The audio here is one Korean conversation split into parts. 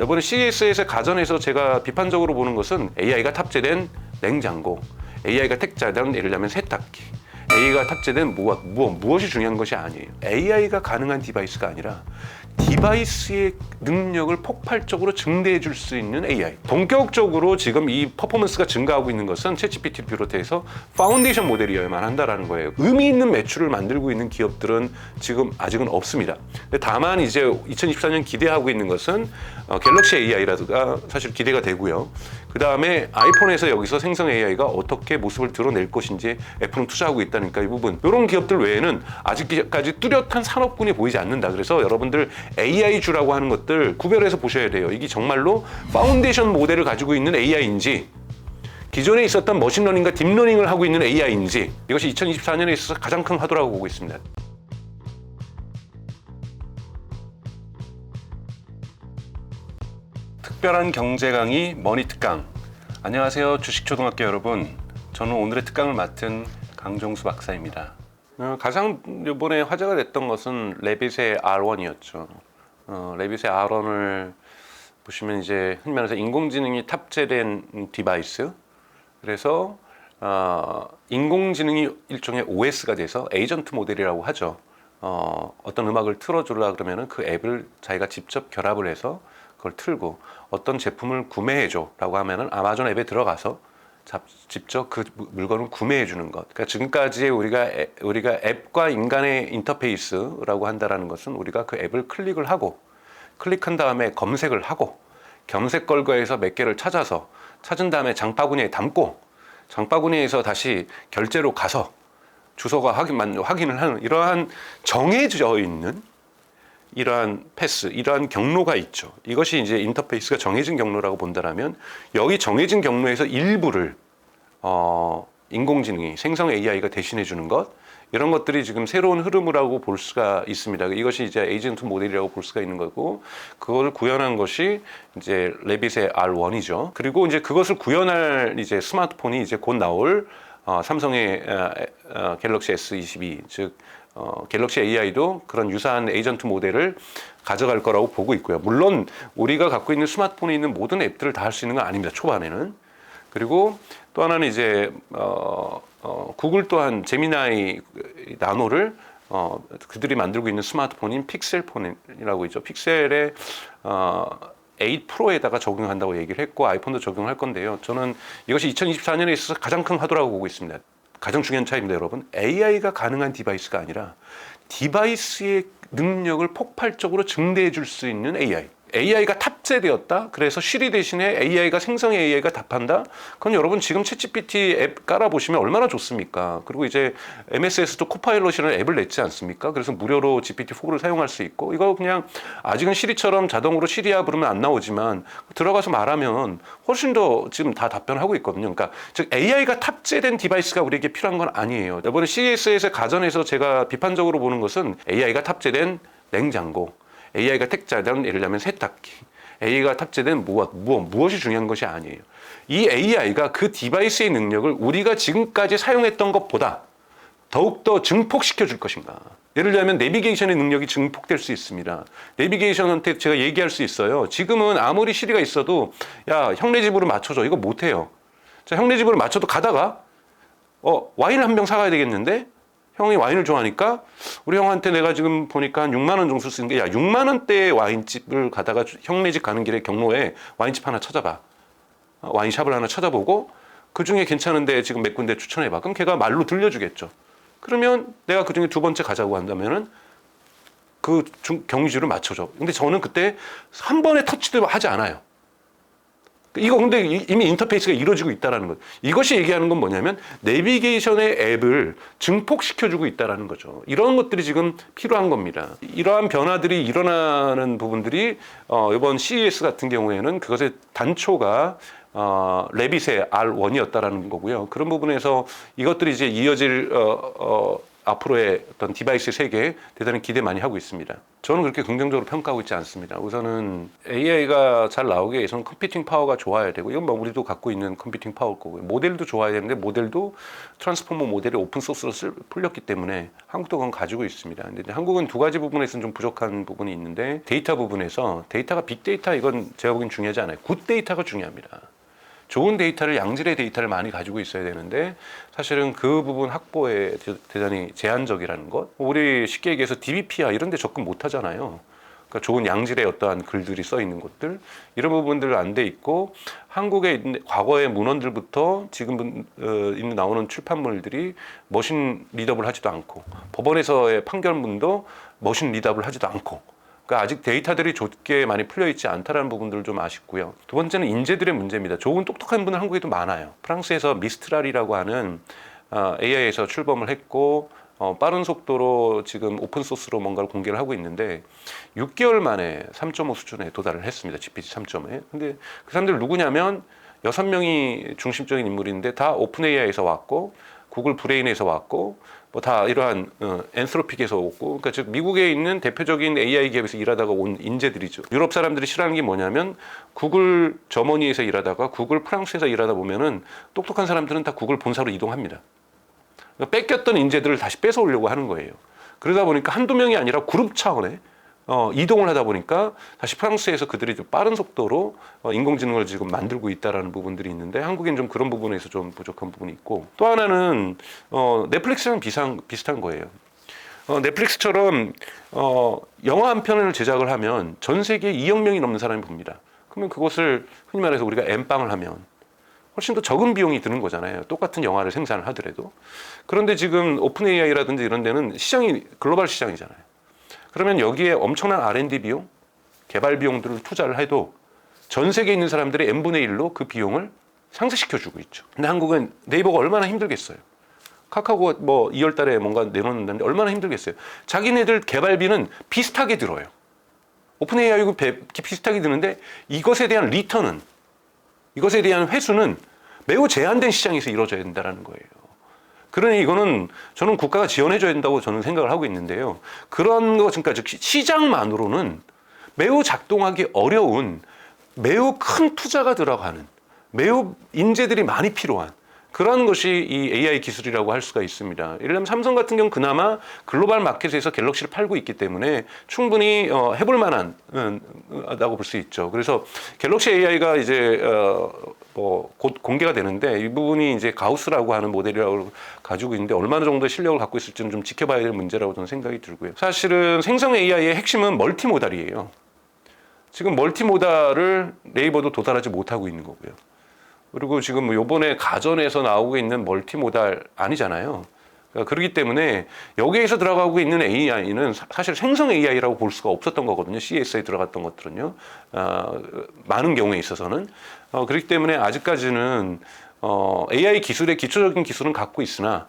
이번에 CES에서 가전에서 제가 비판적으로 보는 것은 AI가 탑재된 냉장고, AI가 탑재된 예를 들면 세탁기, AI가 탑재된 무엇이 중요한 것이 아니에요. AI가 가능한 디바이스가 아니라 디바이스의 능력을 폭발적으로 증대해 줄 수 있는 AI. 본격적으로 지금 이 퍼포먼스가 증가하고 있는 것은 챗GPT를 비롯해서 파운데이션 모델이어야만 한다라는 거예요. 의미 있는 매출을 만들고 있는 기업들은 지금 아직은 없습니다. 다만 이제 2024년 기대하고 있는 것은 갤럭시 AI라든가 사실 기대가 되고요. 그 다음에 아이폰에서 여기서 생성 AI가 어떻게 모습을 드러낼 것인지 애플은 투자하고 있다니까 이 부분. 이런 기업들 외에는 아직까지 뚜렷한 산업군이 보이지 않는다. 그래서 여러분들 AI주라고 하는 것들 구별해서 보셔야 돼요. 이게 정말로 파운데이션 모델을 가지고 있는 AI인지 기존에 있었던 머신러닝과 딥러닝을 하고 있는 AI인지 이것이 2024년에 있어서 가장 큰 화두라고 보고 있습니다. 특별한 경제 강의 머니 특강. 안녕하세요 주식초등학교 여러분. 저는 오늘의 특강을 맡은 강종수 박사입니다. 가장 이번에 화제가 됐던 것은 레빗의 R1이었죠. 레빗의 R1을 보시면 이제 흔히 말해서 인공지능이 탑재된 디바이스. 그래서 인공지능이 일종의 OS가 돼서 에이전트 모델이라고 하죠. 어떤 음악을 틀어주려 그러면은 그 앱을 자기가 직접 결합을 해서 그걸 틀고 어떤 제품을 구매해줘 라고 하면은 아마존 앱에 들어가서 직접 그 물건을 구매해 주는 것. 그러니까 지금까지 우리가 앱과 인간의 인터페이스라고 한다라는 것은 우리가 그 앱을 클릭을 하고 클릭한 다음에 검색을 하고 검색 결과에서 몇 개를 찾아서 찾은 다음에 장바구니에 담고 장바구니에서 다시 결제로 가서 주소가 확인을 하는 이러한 정해져 있는 이러한 패스, 이러한 경로가 있죠. 이것이 이제 인터페이스가 정해진 경로라고 본다면 여기 정해진 경로에서 일부를 인공지능이 생성 AI가 대신해 주는 것 이런 것들이 지금 새로운 흐름이라고 볼 수가 있습니다. 이것이 이제 에이전트 모델이라고 볼 수가 있는 거고 그걸 구현한 것이 이제 레빗의 R1이죠. 그리고 이제 그것을 구현할 이제 스마트폰이 이제 곧 나올 삼성의 갤럭시 S22 즉 갤럭시 AI도 그런 유사한 에이전트 모델을 가져갈 거라고 보고 있고요. 물론 우리가 갖고 있는 스마트폰에 있는 모든 앱들을 다 할 수 있는 건 아닙니다. 초반에는. 그리고 또 하나는 이제 구글 또한 제미나이 나노를 그들이 만들고 있는 스마트폰인 픽셀폰이라고 있죠. 픽셀의 8 프로에다가 적용한다고 얘기를 했고 아이폰도 적용할 건데요. 저는 이것이 2024년에 있어서 가장 큰 화두라고 보고 있습니다. 가장 중요한 차이입니다, 여러분. AI가 가능한 디바이스가 아니라 디바이스의 능력을 폭발적으로 증대해 줄 수 있는 AI. AI가 탑재되었다. 그래서 시리 대신에 AI가 생성 AI가 답한다. 그건 여러분 지금 챗GPT 앱 깔아보시면 얼마나 좋습니까? 그리고 이제 MS에서도 코파일럿이라는 앱을 냈지 않습니까? 그래서 무료로 GPT-4를 사용할 수 있고 이거 그냥 아직은 시리처럼 자동으로 시리야 부르면 안 나오지만 들어가서 말하면 훨씬 더 지금 다 답변하고 있거든요. 그러니까 즉 AI가 탑재된 디바이스가 우리에게 필요한 건 아니에요. 이번에 CES에서 가전에서 제가 비판적으로 보는 것은 AI가 탑재된 냉장고, AI가 탑재된 예를 들면 세탁기, AI가 탑재된 무엇이 중요한 것이 아니에요. 이 AI가 그 디바이스의 능력을 우리가 지금까지 사용했던 것보다 더욱더 증폭시켜 줄 것인가. 예를 들면 내비게이션의 능력이 증폭될 수 있습니다. 내비게이션한테 제가 얘기할 수 있어요. 지금은 아무리 시리가 있어도 야 형네 집으로 맞춰줘. 이거 못해요. 자, 형네 집으로 맞춰도 가다가 와인 한 병 사가야 되겠는데 형이 와인을 좋아하니까 우리 형한테 내가 지금 보니까 한 6만 원 정도 쓰는 게 야 6만 원대의 와인집을 가다가 형네 집 가는 길에 경로에 와인집 하나 찾아봐. 와인샵을 하나 찾아보고 그중에 괜찮은데 지금 몇 군데 추천해봐. 그럼 걔가 말로 들려주겠죠. 그러면 내가 그중에 두 번째 가자고 한다면은 그 경유지를 맞춰줘. 근데 저는 그때 한 번에 터치도 하지 않아요. 이거 근데 이미 인터페이스가 이루어지고 있다는 것. 이것이 얘기하는 건 뭐냐면 내비게이션의 앱을 증폭시켜주고 있다는 거죠. 이런 것들이 지금 필요한 겁니다. 이러한 변화들이 일어나는 부분들이 이번 CES 같은 경우에는 그것의 단초가 레빗의 R1이었다라는 거고요. 그런 부분에서 이것들이 이제 이어질 앞으로의 어떤 디바이스 세계에 대단히 기대 많이 하고 있습니다. 저는 그렇게 긍정적으로 평가하고 있지 않습니다. 우선은 AI가 잘 나오기 위해서는 컴퓨팅 파워가 좋아야 되고, 이건 뭐 우리도 갖고 있는 컴퓨팅 파워일 거고요. 모델도 좋아야 되는데, 모델도 트랜스포머 모델이 오픈 소스로 풀렸기 때문에 한국도 그건 가지고 있습니다. 근데 이제 한국은 두 가지 부분에서는 좀 부족한 부분이 있는데, 데이터 부분에서 데이터가 빅데이터, 이건 제가 보기엔 중요하지 않아요. 굿 데이터가 중요합니다. 좋은 데이터를, 양질의 데이터를 많이 가지고 있어야 되는데, 사실은 그 부분 확보에 대단히 제한적이라는 것. 우리 쉽게 얘기해서 DBP야 이런 데 접근 못 하잖아요. 그러니까 좋은 양질의 어떠한 글들이 써 있는 것들, 이런 부분들 안 돼 있고, 한국의 과거의 문헌들부터 지금 나오는 출판물들이 머신 리더블 하지도 않고, 법원에서의 판결문도 머신 리더블 하지도 않고, 그러니까 아직 데이터들이 좋게 많이 풀려있지 않다는 부분들 좀 아쉽고요. 두 번째는 인재들의 문제입니다. 좋은 똑똑한 분은 한국에도 많아요. 프랑스에서 미스트랄이라고 하는 AI에서 출범을 했고, 빠른 속도로 지금 오픈소스로 뭔가를 공개를 하고 있는데, 6개월 만에 3.5 수준에 도달을 했습니다. GPT 3.5에. 근데 그 사람들 누구냐면 6명이 중심적인 인물인데, 다 오픈 AI에서 왔고, 구글 브레인에서 왔고, 뭐 다 이러한 엔스로픽에서 오고, 그러니까 즉 미국에 있는 대표적인 AI 기업에서 일하다가 온 인재들이죠. 유럽 사람들이 싫어하는 게 뭐냐면, 구글 저머니에서 일하다가 구글 프랑스에서 일하다 보면은 똑똑한 사람들은 다 구글 본사로 이동합니다. 그러니까 뺏겼던 인재들을 다시 뺏어오려고 하는 거예요. 그러다 보니까 한두 명이 아니라 그룹 차원에 이동을 하다 보니까 다시 프랑스에서 그들이 좀 빠른 속도로 인공지능을 지금 만들고 있다라는 부분들이 있는데, 한국엔 좀 그런 부분에서 좀 부족한 부분이 있고, 또 하나는 넷플릭스랑 비슷한 거예요. 넷플릭스처럼 영화 한 편을 제작을 하면 전 세계에 2억 명이 넘는 사람이 봅니다. 그러면 그것을 흔히 말해서 우리가 엠빵을 하면 훨씬 더 적은 비용이 드는 거잖아요. 똑같은 영화를 생산을 하더라도. 그런데 지금 오픈 AI라든지 이런 데는 시장이 글로벌 시장이잖아요. 그러면 여기에 엄청난 R&D 비용, 개발 비용들을 투자를 해도 전 세계에 있는 사람들의 n분의 1로 그 비용을 상쇄시켜주고 있죠. 근데 한국은 네이버가 얼마나 힘들겠어요. 카카오가 뭐 2월 달에 뭔가 내놓는다는데 얼마나 힘들겠어요. 자기네들 개발비는 비슷하게 들어요. 오픈 AI고 비슷하게 드는데, 이것에 대한 리턴은, 이것에 대한 회수는 매우 제한된 시장에서 이루어져야 된다는 거예요. 그러니 이거는 저는 국가가 지원해줘야 된다고 저는 생각을 하고 있는데요. 그런 것, 그러니까 시장만으로는 매우 작동하기 어려운, 매우 큰 투자가 들어가는, 매우 인재들이 많이 필요한 그런 것이 이 AI 기술이라고 할 수가 있습니다. 예를 들면 삼성 같은 경우는 그나마 글로벌 마켓에서 갤럭시를 팔고 있기 때문에 충분히 해볼 만한 다고 볼 수 있죠. 그래서 갤럭시 AI가 이제 곧 공개가 되는데, 이 부분이 이제 가우스라고 하는 모델이라고 가지고 있는데, 얼마나 정도의 실력을 갖고 있을지는 좀 지켜봐야 될 문제라고 저는 생각이 들고요. 사실은 생성 AI의 핵심은 멀티모달이에요. 지금 멀티모달을 네이버도 도달하지 못하고 있는 거고요. 그리고 지금 요번에 가전에서 나오고 있는 멀티모달 아니잖아요. 그러니까 그렇기 때문에 여기에서 들어가고 있는 AI는 사실 생성 AI라고 볼 수가 없었던 거거든요. CS에 들어갔던 것들은요. 많은 경우에 있어서는. 그렇기 때문에 아직까지는 AI 기술의 기초적인 기술은 갖고 있으나,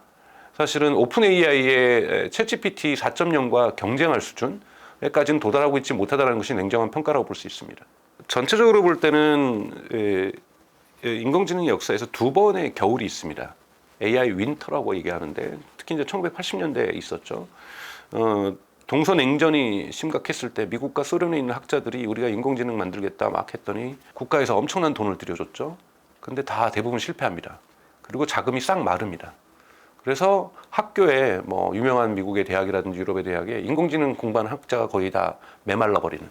사실은 오픈 AI의 챗GPT 4.0과 경쟁할 수준에까지는 도달하고 있지 못하다는 것이 냉정한 평가라고 볼 수 있습니다. 전체적으로 볼 때는 인공지능 역사에서 두 번의 겨울이 있습니다. AI 윈터라고 얘기하는데, 특히 이제 1980년대에 있었죠. 동서냉전이 심각했을 때 미국과 소련에 있는 학자들이 우리가 인공지능 만들겠다 막 했더니 국가에서 엄청난 돈을 들여줬죠. 근데 다 대부분 실패합니다. 그리고 자금이 싹 마릅니다. 그래서 학교에 뭐 유명한 미국의 대학이라든지 유럽의 대학에 인공지능 공부하는 학자가 거의 다 메말라 버리는,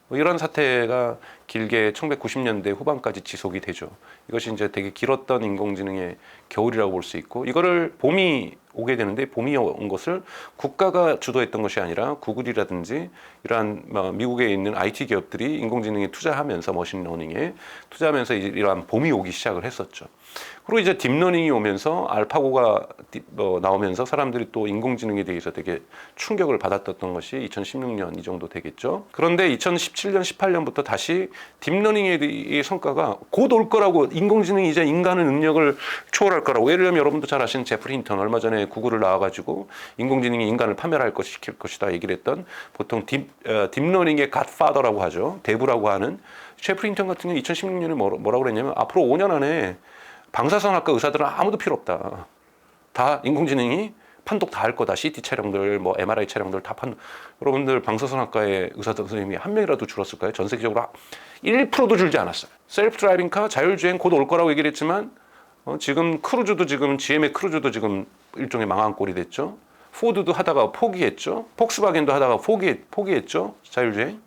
뭐 이런 사태가 길게 1990년대 후반까지 지속이 되죠. 이것이 이제 되게 길었던 인공지능의 겨울이라고 볼 수 있고, 이거를 봄이 오게 되는데, 봄이 온 것을 국가가 주도했던 것이 아니라 구글이라든지 이러한 미국에 있는 IT 기업들이 인공지능에 투자하면서, 머신러닝에 투자하면서 이러한 봄이 오기 시작을 했었죠. 그리고 이제 딥러닝이 오면서 알파고가 나오면서 사람들이 또 인공지능에 대해서 되게 충격을 받았던 것이 2016년 이 정도 되겠죠. 그런데 2017년, 18년부터 다시 딥러닝의 성과가 곧 올 거라고, 인공지능이 이제 인간의 능력을 초월할 거라고. 예를 들면 여러분도 잘 아시는 제프리 힌턴, 얼마 전에 구글을 나와가지고 인공지능이 인간을 시킬 것이다 얘기를 했던, 보통 딥러닝의 갓파더라고 하죠. 대부라고 하는 제프리 힌턴 같은 경우 2016년에 뭐라고 그랬냐면, 앞으로 5년 안에 방사선학과 의사들은 아무도 필요 없다. 다 인공지능이 판독 다 할 거다. CT 촬영들, 뭐 MRI 촬영들 다 여러분들 방사선학과의 의사 선생님이 한 명이라도 줄었을까요? 전 세계적으로 1%도 줄지 않았어요. 셀프 드라이빙 카, 자율주행 곧 올 거라고 얘기를 했지만 지금 크루즈도 지금 GM의 크루즈도 지금 일종의 망한 꼴이 됐죠. 포드도 하다가 포기했죠. 폭스바겐도 하다가 포기했죠. 자율주행.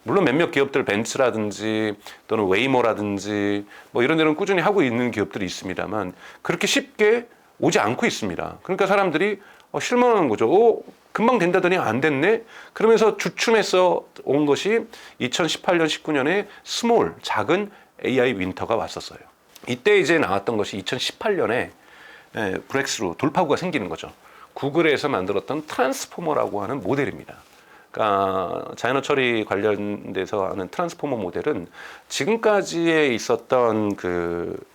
물론 몇몇 기업들 벤츠라든지 또는 웨이모라든지 뭐 이런 데는 꾸준히 하고 있는 기업들이 있습니다만 그렇게 쉽게 오지 않고 있습니다. 그러니까 사람들이 실망하는 거죠. 금방 된다더니 안 됐네. 그러면서 주춤해서 온 것이 2018년, 19년에 스몰, 작은 AI 윈터가 왔었어요. 이때 이제 나왔던 것이 2018년에 브렉스루, 돌파구가 생기는 거죠. 구글에서 만들었던 트랜스포머라고 하는 모델입니다. 그러니까 자연어 처리 관련돼서 하는 트랜스포머 모델은 지금까지에 있었던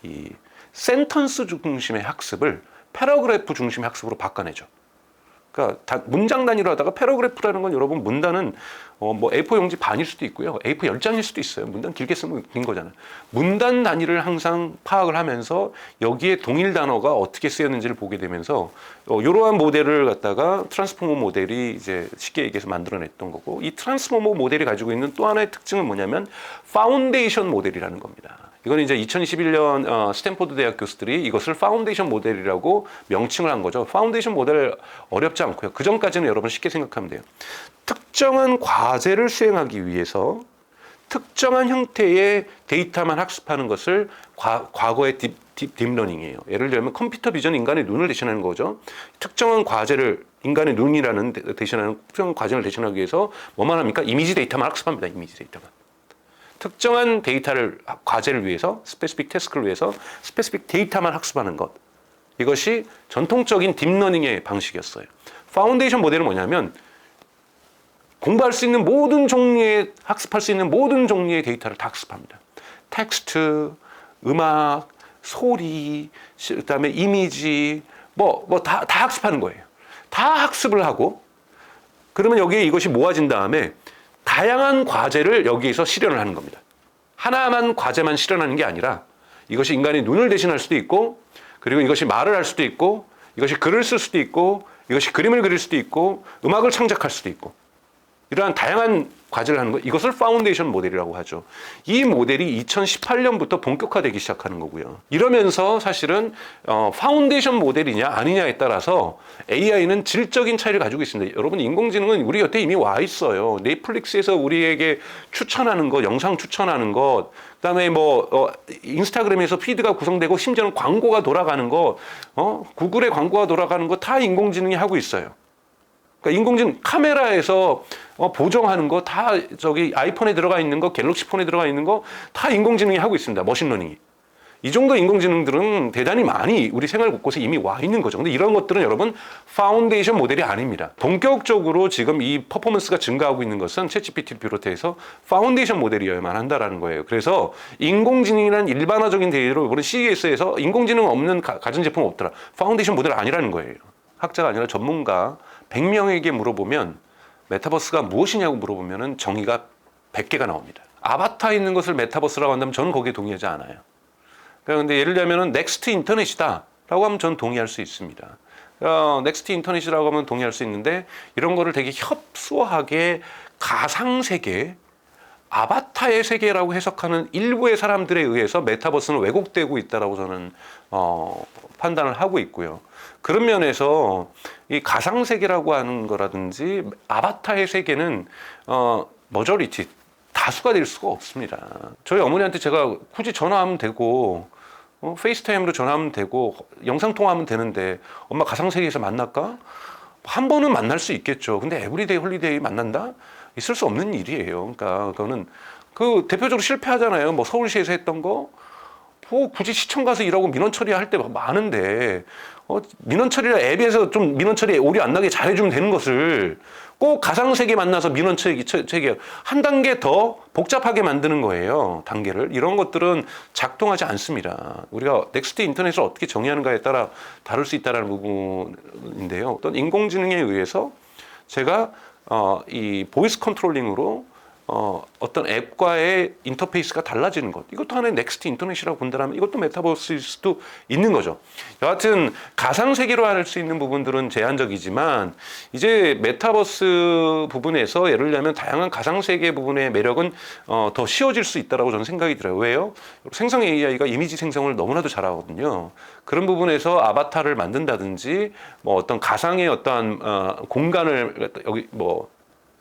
이 센턴스 중심의 학습을 패러그래프 중심의 학습으로 바꿔내죠. 그러니까 문장 단위로 하다가 패러그래프라는 건 여러분 문단은 뭐 A4 용지 반일 수도 있고요. A4 10장일 수도 있어요. 문단 길게 쓰면 긴 거잖아요. 문단 단위를 항상 파악을 하면서 여기에 동일 단어가 어떻게 쓰였는지를 보게 되면서 이러한 모델을 갖다가 트랜스포머 모델이 이제 쉽게 얘기해서 만들어냈던 거고, 이 트랜스포머 모델이 가지고 있는 또 하나의 특징은 뭐냐면 파운데이션 모델이라는 겁니다. 이건 이제 2021년 스탠포드 대학 교수들이 이것을 파운데이션 모델이라고 명칭을 한 거죠. 파운데이션 모델 어렵지 않고요. 그 전까지는 여러분 쉽게 생각하면 돼요. 특정한 과제를 수행하기 위해서 특정한 형태의 데이터만 학습하는 것을 과거의 딥러닝이에요. 예를 들면 컴퓨터 비전 인간의 눈을 대신하는 거죠. 특정한 과제를 인간의 눈이라는 대신하는 특정한 과제를 대신하기 위해서 뭐만 합니까? 이미지 데이터만 학습합니다. 이미지 데이터만. 특정한 과제를 위해서, 스페시픽 태스크를 위해서 스페시픽 데이터만 학습하는 것. 이것이 전통적인 딥러닝의 방식이었어요. 파운데이션 모델은 뭐냐면 공부할 수 있는 모든 종류의, 학습할 수 있는 모든 종류의 데이터를 다 학습합니다. 텍스트, 음악, 소리, 그다음에 이미지, 다 학습하는 거예요. 다 학습을 하고, 그러면 여기에 이것이 모아진 다음에 다양한 과제를 여기에서 실현을 하는 겁니다. 하나만 과제만 실현하는 게 아니라 이것이 인간의 눈을 대신할 수도 있고, 그리고 이것이 말을 할 수도 있고, 이것이 글을 쓸 수도 있고, 이것이 그림을 그릴 수도 있고, 음악을 창작할 수도 있고, 이러한 다양한 과제를 하는 것, 이것을 파운데이션 모델이라고 하죠. 이 모델이 2018년부터 본격화되기 시작하는 거고요. 이러면서 사실은 파운데이션 모델이냐 아니냐에 따라서 AI는 질적인 차이를 가지고 있습니다. 여러분, 인공지능은 우리 곁에 이미 와 있어요. 넷플릭스에서 우리에게 추천하는 것, 영상 추천하는 것, 그다음에 인스타그램에서 피드가 구성되고 심지어는 광고가 돌아가는 것, 구글의 광고가 돌아가는 것 다 인공지능이 하고 있어요. 그러니까 인공지능 카메라에서 보정하는 거 다 저기 아이폰에 들어가 있는 거, 갤럭시 폰에 들어가 있는 거 다 인공지능이 하고 있습니다. 머신러닝이. 이 정도 인공지능들은 대단히 많이 우리 생활 곳곳에 이미 와 있는 거죠. 근데 이런 것들은 여러분 파운데이션 모델이 아닙니다. 본격적으로 지금 이 퍼포먼스가 증가하고 있는 것은 챗GPT를 비롯해서 파운데이션 모델이어야만 한다라는 거예요. 그래서 인공지능이라는 일반화적인 대의로 이번에 CES에서 인공지능 없는 가전제품 없더라. 파운데이션 모델 아니라는 거예요. 학자가 아니라 전문가 100명에게 물어보면 메타버스가 무엇이냐고 물어보면 정의가 100개가 나옵니다. 아바타 있는 것을 메타버스라고 한다면 저는 거기에 동의하지 않아요. 그런데 예를 들면 넥스트 인터넷이다 라고 하면 저는 동의할 수 있습니다. 넥스트 인터넷이라고 하면 동의할 수 있는데, 이런 거를 되게 협소하게 가상세계, 아바타의 세계라고 해석하는 일부의 사람들에 의해서 메타버스는 왜곡되고 있다라고 저는 판단을 하고 있고요. 그런 면에서 이 가상세계라고 하는 거라든지 아바타의 세계는 머저리티, 다수가 될 수가 없습니다. 저희 어머니한테 제가 굳이 전화하면 되고 페이스타임으로 전화하면 되고 영상통화하면 되는데 엄마 가상세계에서 만날까? 한 번은 만날 수 있겠죠. 근데 에브리데이 홀리데이 만난다? 있을 수 없는 일이에요. 그러니까 그거는 대표적으로 실패하잖아요. 뭐 서울시에서 했던 거, 굳이 시청 가서 일하고 민원 처리할 때 많은데 민원 처리를 앱에서 좀 민원 처리에 오류 안 나게 잘해주면 되는 것을 꼭 가상세계 만나서 민원 처리 한 단계 더 복잡하게 만드는 거예요. 단계를. 이런 것들은 작동하지 않습니다. 우리가 넥스트 인터넷을 어떻게 정의하는가에 따라 다를 수 있다는 부분인데요. 어떤 인공지능에 의해서 제가 이 보이스 컨트롤링으로 어떤 앱과의 인터페이스가 달라지는 것. 이것도 하나의 넥스트 인터넷이라고 본다면 이것도 메타버스일 수도 있는 거죠. 여하튼 가상세계로 할 수 있는 부분들은 제한적이지만 이제 메타버스 부분에서 예를 들면 다양한 가상세계 부분의 매력은 더 쉬워질 수 있다고 저는 생각이 들어요. 왜요? 생성 AI가 이미지 생성을 너무나도 잘하거든요. 그런 부분에서 아바타를 만든다든지 뭐 어떤 가상의 어떠한 공간을 여기 뭐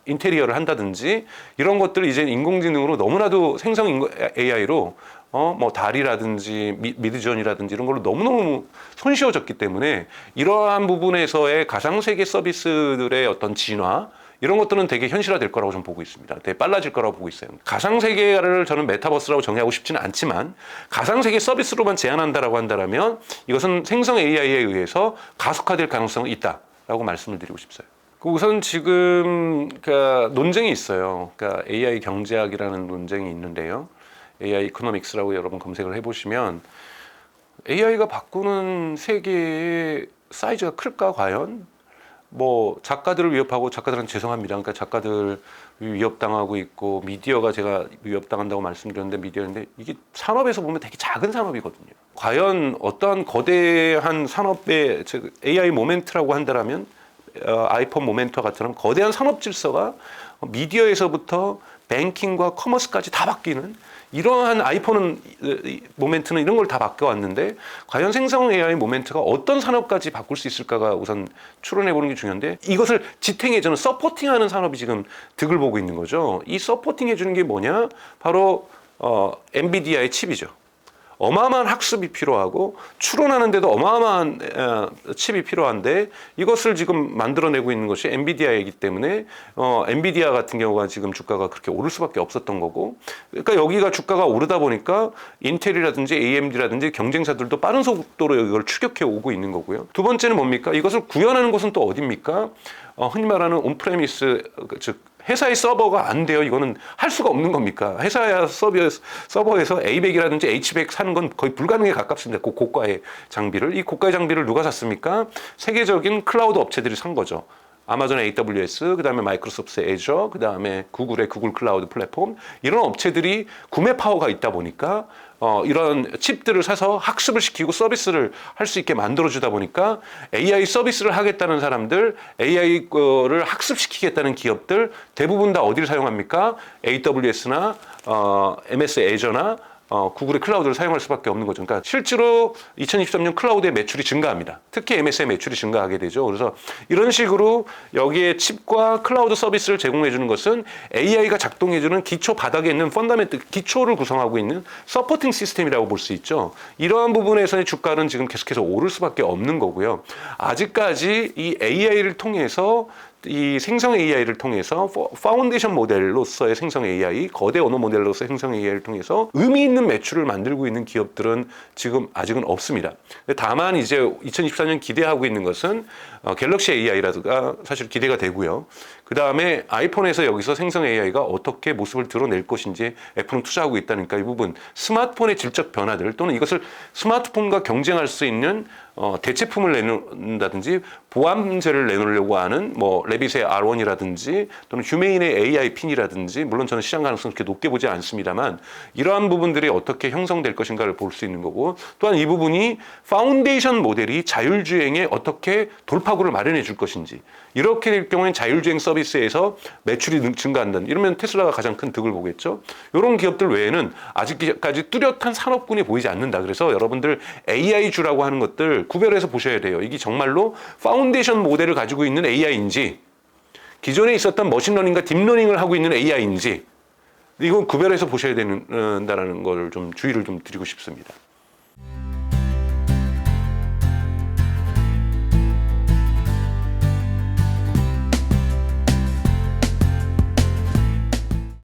인테리어를 한다든지 이런 것들을 이제 인공지능으로 너무나도 생성 AI로 뭐 달이라든지 미드전이라든지 이런 걸로 너무너무 손쉬워졌기 때문에 이러한 부분에서의 가상세계 서비스들의 어떤 진화 이런 것들은 되게 현실화될 거라고 저는 보고 있습니다. 되게 빨라질 거라고 보고 있어요. 가상세계를 저는 메타버스라고 정의하고 싶지는 않지만 가상세계 서비스로만 제한한다라고 한다면 이것은 생성 AI에 의해서 가속화될 가능성이 있다라고 말씀을 드리고 싶어요. 우선 지금 논쟁이 있어요. 그러니까 AI 경제학이라는 논쟁이 있는데요. AI 이코노믹스라고 여러분 검색을 해보시면 AI가 바꾸는 세계의 사이즈가 클까 과연? 뭐 작가들을 위협하고 작가들은 죄송합니다. 그러니까 작가들 위협당하고 있고 미디어가 제가 위협당한다고 말씀드렸는데 미디어인데 이게 산업에서 보면 되게 작은 산업이거든요. 과연 어떠한 거대한 산업의 AI 모멘트라고 한다면 아이폰 모멘트와 같은 거대한 산업 질서가 미디어에서부터 뱅킹과 커머스까지 다 바뀌는 이러한 아이폰은 모멘트는 이런 걸 다 바꿔왔는데 과연 생성 AI 모멘트가 어떤 산업까지 바꿀 수 있을까가 우선 추론해 보는 게 중요한데 이것을 지탱해 주는 서포팅하는 산업이 지금 득을 보고 있는 거죠. 이 서포팅해 주는 게 뭐냐? 바로 엔비디아의 칩이죠. 어마어마한 학습이 필요하고 추론하는데도 어마어마한 칩이 필요한데 이것을 지금 만들어내고 있는 것이 엔비디아이기 때문에 엔비디아 같은 경우가 지금 주가가 그렇게 오를 수밖에 없었던 거고 그러니까 여기가 주가가 오르다 보니까 인텔이라든지 AMD라든지 경쟁사들도 빠른 속도로 이걸 추격해 오고 있는 거고요. 두 번째는 뭡니까? 이것을 구현하는 곳은 또 어디입니까? 흔히 말하는 온프레미스 즉 회사의 서버가 안 돼요. 이거는 할 수가 없는 겁니까? 회사 서버에서 A100이라든지 H100 사는 건 거의 불가능에 가깝습니다. 그 고가의 장비를. 이 고가의 장비를 누가 샀습니까? 세계적인 클라우드 업체들이 산 거죠. 아마존 AWS, 그 다음에 마이크로소프트 애저, 그 다음에 구글의 구글 클라우드 플랫폼 이런 업체들이 구매 파워가 있다 보니까 이런 칩들을 사서 학습을 시키고 서비스를 할 수 있게 만들어주다 보니까 AI 서비스를 하겠다는 사람들, AI를 학습시키겠다는 기업들 대부분 다 어디를 사용합니까? AWS나 MS 애저나 구글의 클라우드를 사용할 수밖에 없는 거죠. 그러니까 실제로 2023년 클라우드의 매출이 증가합니다. 특히 MS의 매출이 증가하게 되죠. 그래서 이런 식으로 여기에 칩과 클라우드 서비스를 제공해 주는 것은 AI가 작동해 주는 기초 바닥에 있는 펀더멘트, 기초를 구성하고 있는 서포팅 시스템이라고 볼 수 있죠. 이러한 부분에서의 주가는 지금 계속해서 오를 수밖에 없는 거고요. 아직까지 이 AI를 통해서 이 생성 AI를 통해서 파운데이션 모델로서의 생성 AI, 거대 언어 모델로서의 생성 AI를 통해서 의미 있는 매출을 만들고 있는 기업들은 지금 아직은 없습니다. 다만 이제 2024년 기대하고 있는 것은 갤럭시 AI라든가 사실 기대가 되고요. 그 다음에 아이폰에서 여기서 생성 AI가 어떻게 모습을 드러낼 것인지 애플은 투자하고 있다니까 이 부분 스마트폰의 질적 변화들 또는 이것을 스마트폰과 경쟁할 수 있는 대체품을 내놓는다든지 보안제를 내놓으려고 하는 뭐 레빗의 R1이라든지 또는 휴메인의 AI 핀이라든지 물론 저는 시장 가능성을 그렇게 높게 보지 않습니다만 이러한 부분들이 어떻게 형성될 것인가를 볼 수 있는 거고 또한 이 부분이 파운데이션 모델이 자율주행에 어떻게 돌파구를 마련해 줄 것인지 이렇게 될 경우에는 자율주행 서비스에서 매출이 증가한다는 이러면 테슬라가 가장 큰 득을 보겠죠. 이런 기업들 외에는 아직까지 뚜렷한 산업군이 보이지 않는다. 그래서 여러분들 AI주라고 하는 것들 구별해서 보셔야 돼요. 이게 정말로 파운데이션 모델을 가지고 있는 AI인지 기존에 있었던 머신러닝과 딥러닝을 하고 있는 AI인지 이건 구별해서 보셔야 된다는 걸 좀 주의를 좀 드리고 싶습니다.